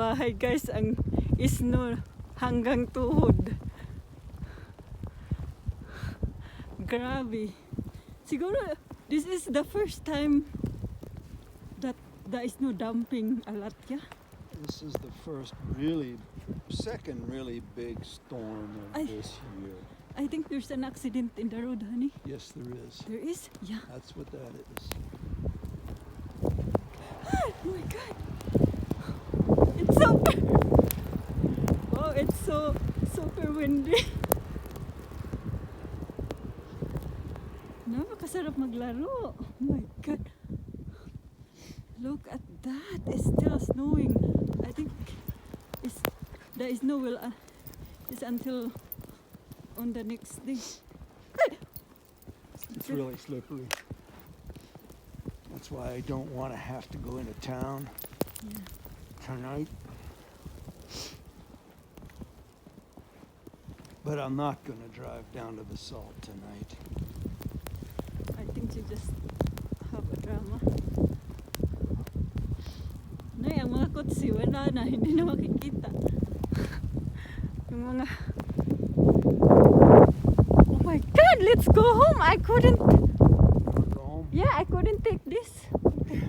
bahay guys, ang snow hanggang tuhod. Grabe. Siguro this is the first time that there is no dumping a lot, yeah? This is the second really big storm of this year. I think there's an accident in the road, honey. Yes, there is. There is? Yeah. That's what that is. Oh my God. It's super. Oh, it's so super windy. Napakasarap maglaro. Oh my God. Look at that. It's still snowing. I think the snow will is until on the next day. It's really slippery. That's why I don't want to have to go into town tonight. But I'm not going to drive down to the salt tonight. I think you just have a drama. Nay, ang mga kotse wala na, hindi na makikita. Yung mga... Oh my God, let's go home. I couldn't... Go home? Yeah, I couldn't take this. Yeah,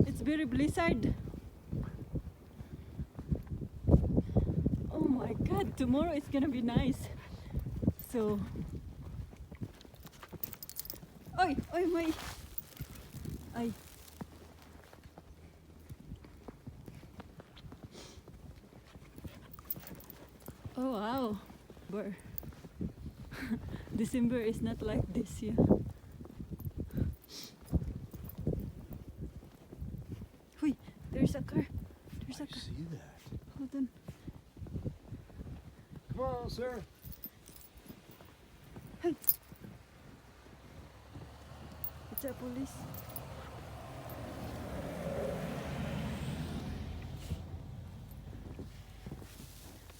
It's very blizzard. Oh my God, tomorrow it's gonna be nice. So... Oy, oy, my... Ay. Oh wow, December is not like this year. Hui, there's a car. There's a I car. see that. Hold on. Come on, sir. Hey. It's a police.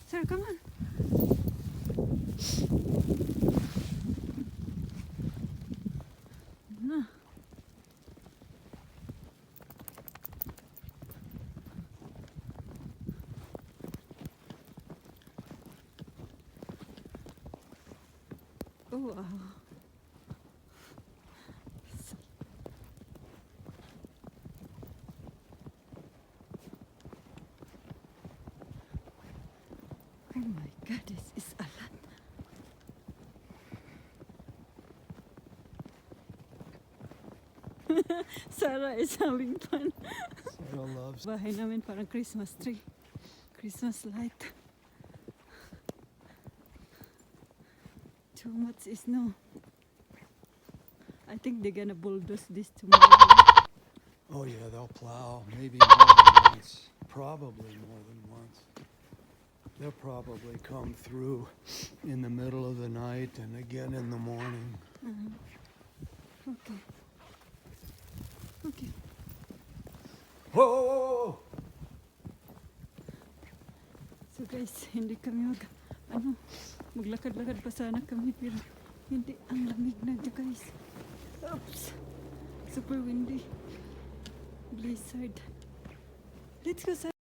Sir, come on. No. Oh wow. Oh my God, this is a lot. Sarah is having fun. Sarah loves. Bahay namin parang Christmas tree. Christmas light. Too much snow. I think they're gonna bulldoze this tomorrow. Oh yeah, they'll plow. Maybe more than once. Probably more than once. They'll probably come through in the middle of the night and again in the morning. Okay. Okay. Whoa, whoa, whoa, whoa! So guys, hindi kami maglakad-lakad pa sana kami pero hindi, ang lamig na dyan guys. Oops. Super windy. Blizzard. Let's go.